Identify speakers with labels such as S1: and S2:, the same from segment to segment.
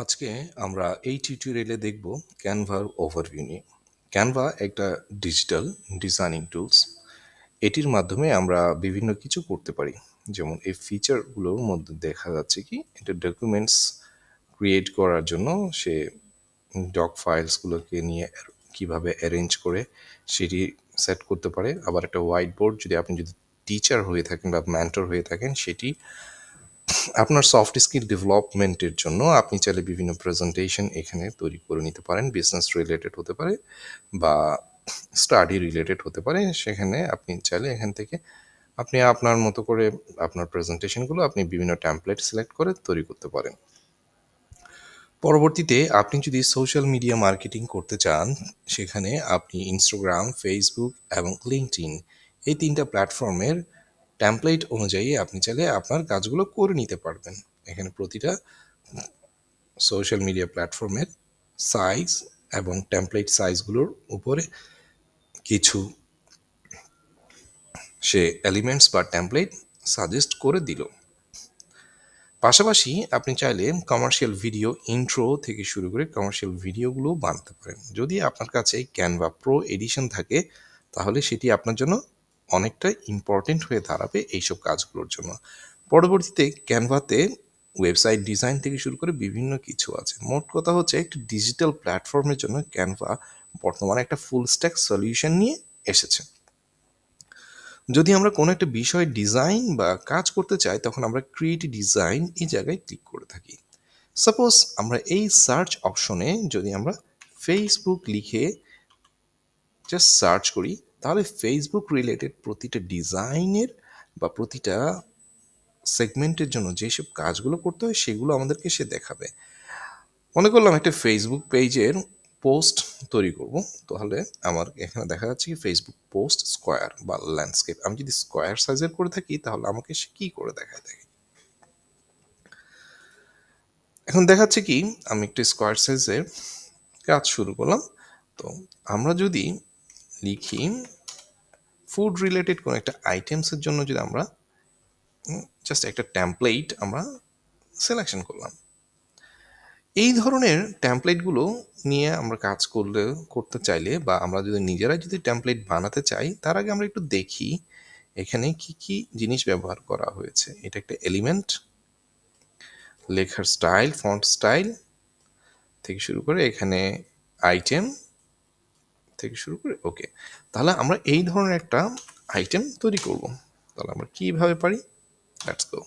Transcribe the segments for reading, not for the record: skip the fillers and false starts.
S1: আজকে আমরা এই টিউটোরিয়ালে দেখব ক্যানভার ওভারভিউ নিয়ে। ক্যানভা একটা ডিজিটাল ডিজাইনিং টুলস। এটির মাধ্যমে আমরা বিভিন্ন কিছু করতে পারি। যেমন এই ফিচারগুলোর মধ্যে দেখা যাচ্ছে কি এটা ডকুমেন্টস ক্রিয়েট করার জন্য সে ডক ফাইলসগুলোকে নিয়ে কিভাবে অ্যারেঞ্জ করে সেটি সেট করতে পারে। আবার একটা হোয়াইট বোর্ড যদি টিচার হয়ে থাকেন বা মেন্টর হয়ে থাকেন, সেটি আপনার সফট স্কিল ডেভেলপমেন্টের জন্য আপনি চাইলে বিভিন্ন প্রেজেন্টেশন এখানে তৈরি করে নিতে পারেন। বিজনেস রিলেটেড হতে পারে বা স্টাডি রিলেটেড হতে পারে। সেখানে আপনি চাইলে এখান থেকে আপনি আপনার মতো করে আপনার প্রেজেন্টেশনগুলো আপনি বিভিন্ন টেমপ্লেট সিলেক্ট করে তৈরি করতে পারেন। পরবর্তীতে আপনি যদি সোশ্যাল মিডিয়া মার্কেটিং করতে চান, সেখানে আপনি ইনস্টাগ্রাম, ফেসবুক এবং লিঙ্কডইন এই তিনটা প্ল্যাটফর্মের টেমপ্লেট অনুযায়ী আপনি চাইলে আপনার কাজগুলো করে নিতে পারবেন। এখানে প্রতিটা সোশ্যাল মিডিয়া প্ল্যাটফর্মের সাইজ এবং টেমপ্লেট সাইজগুলোর উপরে কিছু সে এলিমেন্টস বা টেমপ্লেট সাজেস্ট করে দিল। পাশাপাশি আপনি চাইলে কমার্শিয়াল ভিডিও ইন্ট্রো থেকে শুরু করে কমার্শিয়াল ভিডিওগুলো বানাতে পারেন। যদি আপনার কাছে ক্যানভা প্রো এডিশন থাকে, তাহলে সেটি আপনার জন্য অনেকটা ইম্পর্টেন্ট হয়ে দাঁড়াবে এইসব কাজগুলোর জন্য। পরবর্তীতে ক্যানভাতে ওয়েবসাইট ডিজাইন থেকে শুরু করে বিভিন্ন কিছু আছে। মোট কথা হচ্ছে একটি ডিজিটাল প্ল্যাটফর্মের জন্য ক্যানভা বর্তমানে একটা ফুল স্ট্যাক সলিউশন নিয়ে এসেছে। যদি আমরা কোনো একটা বিষয় ডিজাইন বা কাজ করতে চাই, তখন আমরা ক্রিয়েট ডিজাইন এই জায়গায় ক্লিক করে থাকি। সাপোজ আমরা এই সার্চ অপশনে যদি আমরা ফেসবুক লিখে জাস্ট সার্চ করি, তাহলে ফেসবুক রিলেটেড প্রতিটা ডিজাইনের বা প্রতিটা সেগমেন্টের জন্য যেসব কাজগুলো করতে হয় সেগুলো আমাদেরকে সে দেখাবে। মনে করলাম একটা ফেসবুক পেজের পোস্ট তৈরি করব, তাহলে আমার এখানে দেখা যাচ্ছে কি ফেসবুক পোস্ট স্কোয়ার বা ল্যান্ডস্কেপ। আমি যদি স্কোয়ার সাইজের করে থাকি, তাহলে আমাকে সে কী করে দেখায় দেখে। এখন দেখাচ্ছে কি আমি একটা স্কোয়ার সাইজের কাজ শুরু করলাম। তো আমরা যদি লিখি ফুড রিলেটেড কোনো একটা আইটেমসের জন্য, যদি আমরা জাস্ট একটা টেমপ্লেট আমরা সিলেকশন করলাম, এই ধরনের টেমপ্লেটগুলো নিয়ে আমরা কাজ করতে চাইলে বা আমরা যদি নিজেরাই যদি টেমপ্লেট বানাতে চাই, তার আগে আমরা একটু দেখি এখানে কি কি জিনিস ব্যবহার করা হয়েছে। এটা একটা এলিমেন্ট, লেখার স্টাইল, ফন্ট স্টাইল থেকে শুরু করে এখানে আইটেম থেকে শুরু করে ওকে। তাহলে আমরা এই ধরনের একটা আইটেম তৈরি করব। তাহলে আমরা কিভাবে পারি, লেটস গো।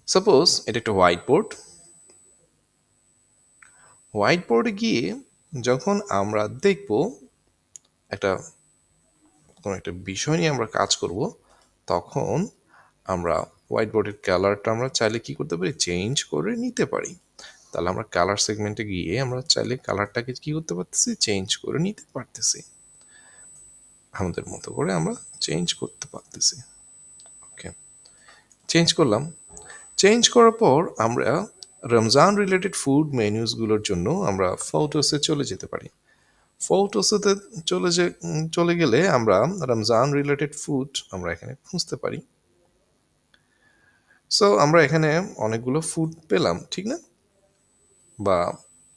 S1: সাপোজ এটা একটা হোয়াইট বোর্ড। হোয়াইট বোর্ডে গিয়ে যখন আমরা দেখব একটা কোনো একটা বিষয় নিয়ে আমরা কাজ করব, তখন আমরা হোয়াইট বোর্ডের কালারটা আমরা চাইলে কি করতে পারি, চেঞ্জ করে নিতে পারি। তাহলে আমরা কালার সেগমেন্টে গিয়ে আমরা চাইলে কালারটাকে কি করতে পারতেছি, চেঞ্জ করে নিতে পারতেছি। আমাদের মতো করে আমরা চেঞ্জ করতে পারতেছি। ওকে, চেঞ্জ করলাম। চেঞ্জ করার পর আমরা রমজান রিলেটেড ফুড মেনুসগুলোর জন্য আমরা ফটোসে চলে যেতে পারি। ফটোসেতে চলে গেলে আমরা রমজান রিলেটেড ফুড আমরা এখানে খুঁজতে পারি। সো আমরা এখানে অনেকগুলো ফুড পেলাম, ঠিক না? বা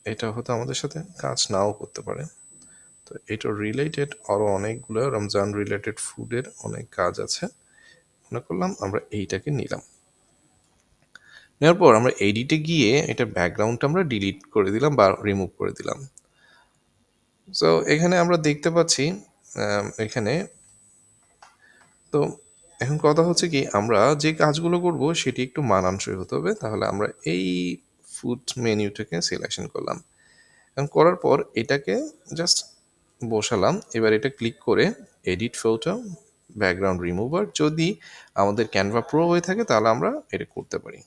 S1: এটা হয়তো আমাদের সাথে কাজ নাও করতে পারে। তো এটা রিলেটেড আরও অনেকগুলো রমজান রিলেটেড ফুডের অনেক কাজ আছে। মনে করলাম আমরা এইটাকে নিলাম। নেওয়ার পর আমরা এডিটে গিয়ে এটার ব্যাকগ্রাউন্ডটা আমরা ডিলিট করে দিলাম বা রিমুভ করে দিলাম। সো এখানে আমরা দেখতে পাচ্ছি এখানে তো এখন কথা হচ্ছে কি, আমরা যে কাজগুলো করব সেটি একটু মানানসই হতে হবে। তাহলে আমরা এই ফুড মেনুটাকে সিলেকশন করলাম। এখন করার পর এটাকে জাস্ট বসালাম। এবার এটা ক্লিক করে এডিট ফটো, ব্যাকগ্রাউন্ড রিমুভার, যদি আমাদের ক্যানভা প্রো হয়ে থাকে তাহলে আমরা এটা করতে পারি।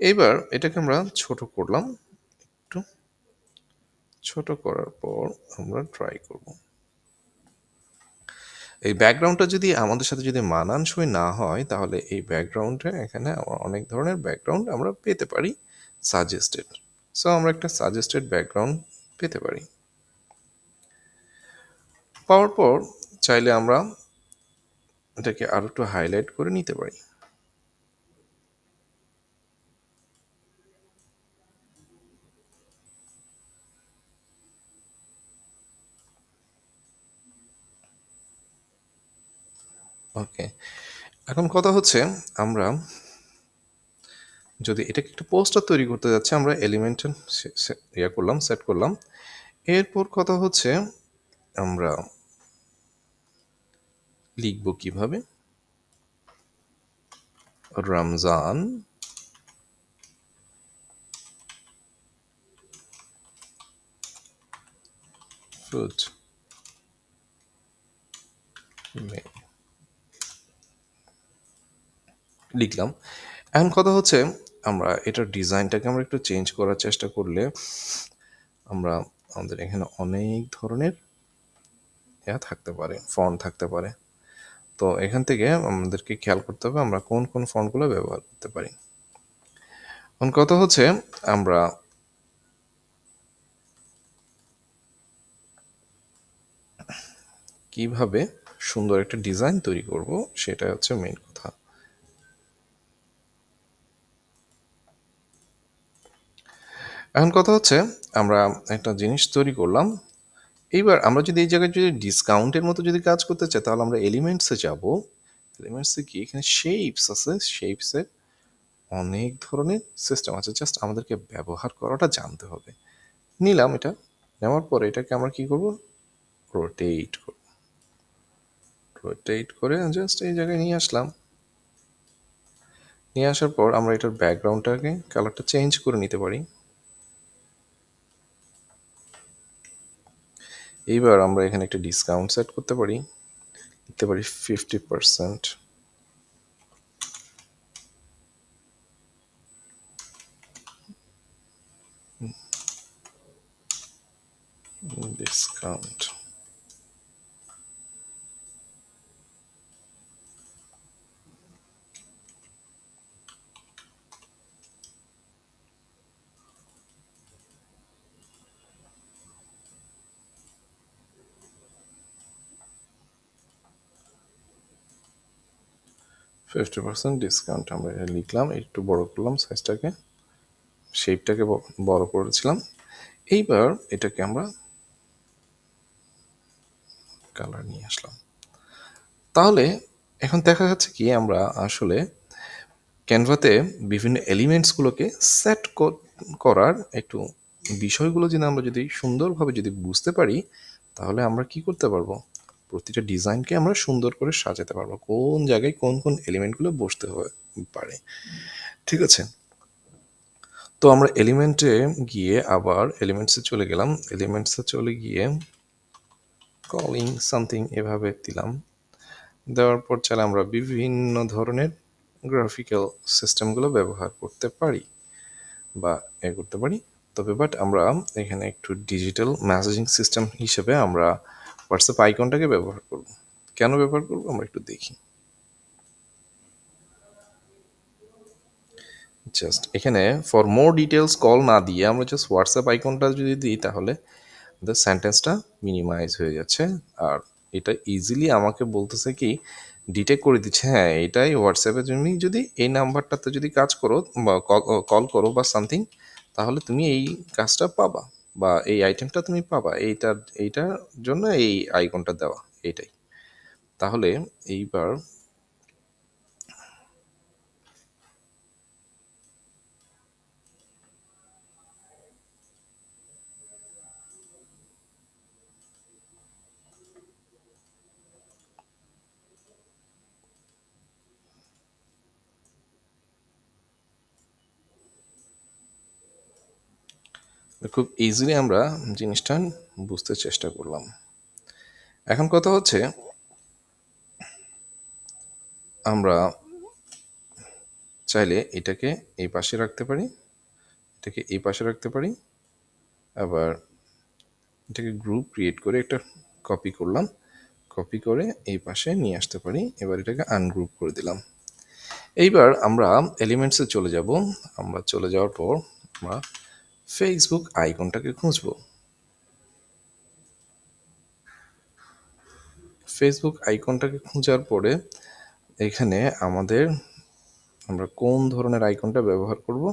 S1: এবার এটাকে আমরা ছোট করলাম। একটু ছোট করার পর আমরা ট্রাই করব। এই ব্যাকগ্রাউন্ডটা যদি আমাদের সাথে যদি মানানসই না হয়, তাহলে এই ব্যাকগ্রাউন্ডে এখানে অনেক ধরনের ব্যাকগ্রাউন্ড আমরা পেতে পারি সাজেস্টেড। সো আমরা একটা সাজেস্টেড ব্যাকগ্রাউন্ড পেতে পারি। পাওয়ার পর চাইলে আমরা এটাকে আরো একটু হাইলাইট করে নিতে পারি। ওকে, এখন কথা হচ্ছে আমরা যদি এটাকে একটা পোস্টার তৈরি করতে যাচ্ছি, আমরা এলিমেন্ট ইয়া করলাম, সেট করলাম। এরপর কথা হচ্ছে আমরা লিখব কিভাবে, রমজান ফুড লিখলাম। এখন কথা হচ্ছে আমরা এটার ডিজাইনটাকে আমরা একটু চেঞ্জ করার চেষ্টা করলে আমরা আমাদের এখানে অনেক ধরনের ইয়া থাকতে পারে, ফন্ট থাকতে পারে। তো এখান থেকে আমাদেরকে খেয়াল করতে হবে আমরা কোন কোন ফন্টগুলো ব্যবহার করতে পারি। এখন কথা হচ্ছে আমরা কিভাবে সুন্দর একটা ডিজাইন তৈরি করব, সেটা হচ্ছে মেইন কথা। এখন কথা হচ্ছে আমরা একটা জিনিস তৈরি করলাম। এইবার আমরা যদি এই জায়গায় যদি ডিসকাউন্টের মতো যদি কাজ করতে চাই, তাহলে আমরা এলিমেন্টসে যাব। এলিমেন্টসে গিয়ে এখানে শেপস আছে, শেপসে অনেক ধরনের সিস্টেম আছে, জাস্ট আমাদেরকে ব্যবহার করাটা জানতে হবে। নিলাম এটা, নেওয়ার পরে এটাকে আমরা কি করব, রোটেট করব। রোটেট করে জাস্ট এই জায়গায় নিয়ে আসলাম। নিয়ে আসার পর আমরা এটার ব্যাকগ্রাউন্ডটাকে কালারটা চেঞ্জ করে নিতে পারি। এইবার আমরা এখানে একটা ডিসকাউন্ট সেট করতে পারি, দিতে পারি 50% ডিসকাউন্ট। 50% ডিসকাউন্ট আমরা এটা লিখলাম, একটু বড় করলাম সাইজটাকে, শেপটাকে বড় করেছিলাম। এইবার এটাকে আমরা কালার নিয়ে আসলাম। তাহলে এখন দেখা যাচ্ছে কি আমরা আসলে ক্যানভাতে বিভিন্ন এলিমেন্টসগুলোকে সেট করার একটু বিষয়গুলো যদি আমরা যদি সুন্দরভাবে যদি বুঝতে পারি, তাহলে আমরা কি করতে পারবো, প্রতিটা ডিজাইনকে আমরা সুন্দর করে সাজাতে পারবো, কোন জায়গায় কোন কোন এলিমেন্টগুলো বসতে পারে। ঠিক আছে, তো আমরা এলিমেন্টে গিয়ে আবার এলিমেন্টসে চলে গেলাম। এলিমেন্টসে চলে গিয়ে কলিং সামথিং এভাবে দিলাম। দেওয়ার পর চাইলে আমরা বিভিন্ন ধরনের গ্রাফিক্যাল সিস্টেমগুলো ব্যবহার করতে পারি বা করতে পারি। তবে বাট আমরা এখানে একটু ডিজিটাল মেসেজিং সিস্টেম হিসেবে আমরা হোয়াটসঅ্যাপ আইকনটাকে ব্যবহার করব। কেন ব্যবহার করব আমরা একটু দেখি। জাস্ট এখানে ফর মোর ডিটেলস কল না দিয়ে আমরা জাস্ট হোয়াটসঅ্যাপ আইকনটা যদি দিই, তাহলে সেন্টেন্সটা মিনিমাইজ হয়ে যাচ্ছে। আর এটা ইজিলি আমাকে বলতেছে কি, ডিটেক্ট করে দিচ্ছে, হ্যাঁ এটাই হোয়াটসঅ্যাপের জন্য, যদি এই নাম্বারটাতে যদি কাজ করো বা কল করো বা সামথিং, তাহলে তুমি এই কাজটা পাবা বা এই আইটেমটা তুমি পাবা, এইটার জন্য এই আইকনটা দেওয়া, এইটাই। তাহলে এইবার খুব ইজিলি আমরা জিনিসটা বুঝতে চেষ্টা করলাম। এখন কথা হচ্ছে আমরা চাইলে এটাকে এই পাশে রাখতে পারি, এটাকে এই পাশে রাখতে পারি, আবার এটাকে গ্রুপ ক্রিয়েট করে একটা কপি করলাম, কপি করে এই পাশে নিয়ে আসতে পারি। এবার এটাকে আনগ্রুপ করে দিলাম। এইবার আমরা এলিমেন্টসে চলে যাব। আমরা চলে যাওয়ার পর আমরা ফেসবুক আইকনটাকে খুঁজব। ফেসবুক আইকনটাকে খোঁজার পরে এখানে আমরা কোন ধরনের আইকনটা ব্যবহার করব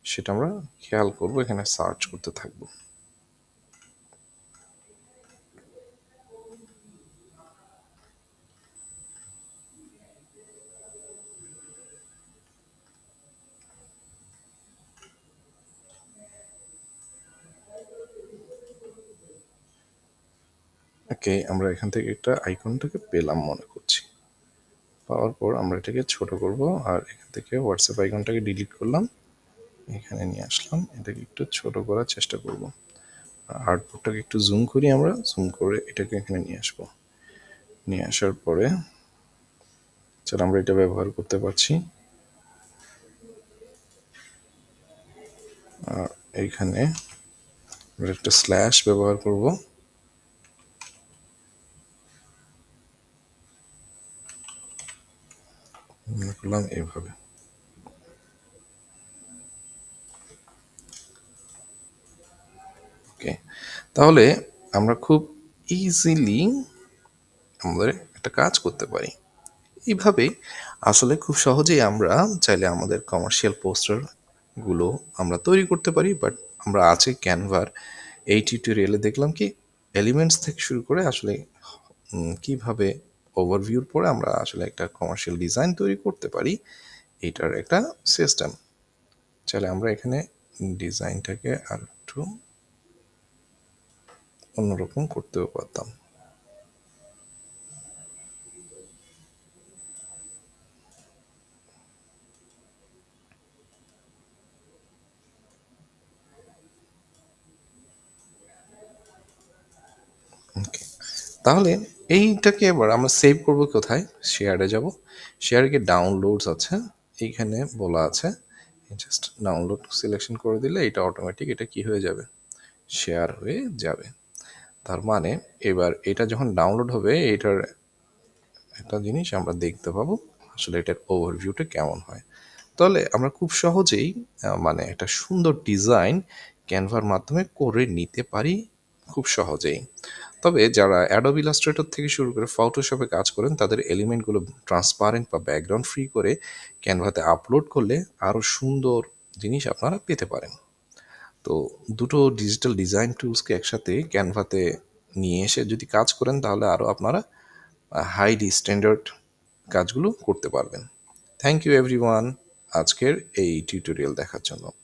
S1: সেটা আমরা খেয়াল করব, এখানে সার্চ করতে থাকবো। ওকে, আমরা এখান থেকে একটা আইকনটাকে পেলাম মনে করছি। পাওয়ার পর আমরা এটাকে ছোট করব, আর এখান থেকে হোয়াটসঅ্যাপ আইকনটাকে ডিলিট করলাম, এখানে নিয়ে আসলাম, এটাকে একটু ছোট করার চেষ্টা করব। আর্টবোর্ডটাকে একটু জুম করি, আমরা জুম করে এটাকে এখানে নিয়ে আসবো। নিয়ে আসার পরে চলো আমরা এটা ব্যবহার করতে পারছি। আর এইখানে আমরা একটা স্ল্যাশ ব্যবহার করব। মনে করলাম এইভাবে। ওকে, তাহলে আমরা খুব ইজিলি আমাদের একটা কাজ করতে পারি এইভাবে। আসলে খুব সহজেই আমরা চাইলে আমাদের কমার্শিয়াল পোস্টারগুলো আমরা তৈরি করতে পারি। বাট আমরা আছে ক্যানভার এই টিউটোরিয়ালে দেখলাম কি এলিমেন্টস থেকে শুরু করে আসলে কিভাবে ওভারভিউর পরে আমরা আসলে একটা কমার্শিয়াল ডিজাইন তৈরি করতে পারি, এটার একটা সিস্টেম। চাইলে আমরা এখানে ডিজাইনটাকে আর একটু অন্যরকম করতেও পারতাম। ওকে, তাহলে এইটাকে এবার আমরা সেভ করব কোথায়? শেয়ারে যাব, শেয়ারে গিয়ে ডাউনলোডস আছে, এইখানে বলা আছে জাস্ট ডাউনলোড সিলেকশন করে দিলে এটা অটোমেটিক এটা কি হয়ে যাবে, শেয়ার হয়ে যাবে। তার মানে এবার এটা যখন ডাউনলোড হবে এটার একটা জিনিস আমরা দেখতে পাবো আসলে এটার ওভারভিউটা কেমন হয়। তাহলে আমরা খুব সহজেই মানে একটা সুন্দর ডিজাইন ক্যানভার মাধ্যমে করে নিতে পারি খুব সহজেই। তবে যারা অ্যাডোব ইলাস্ট্রেটর থেকে শুরু করে ফটোশপে কাজ করেন তাদের এলিমেন্টগুলো ট্রান্সপারেন্ট বা ব্যাকগ্রাউন্ড ফ্রি করে ক্যানভাতে আপলোড করলে আরও সুন্দর জিনিস আপনারা পেতে পারেন। তো দুটো ডিজিটাল ডিজাইন টুলসকে একসাথে ক্যানভাতে নিয়ে এসে যদি কাজ করেন তাহলে আরও আপনারা হাইলি স্ট্যান্ডার্ড কাজগুলো করতে পারবেন। থ্যাংক ইউ এভরিওয়ান আজকের এই টিউটোরিয়াল দেখার জন্য।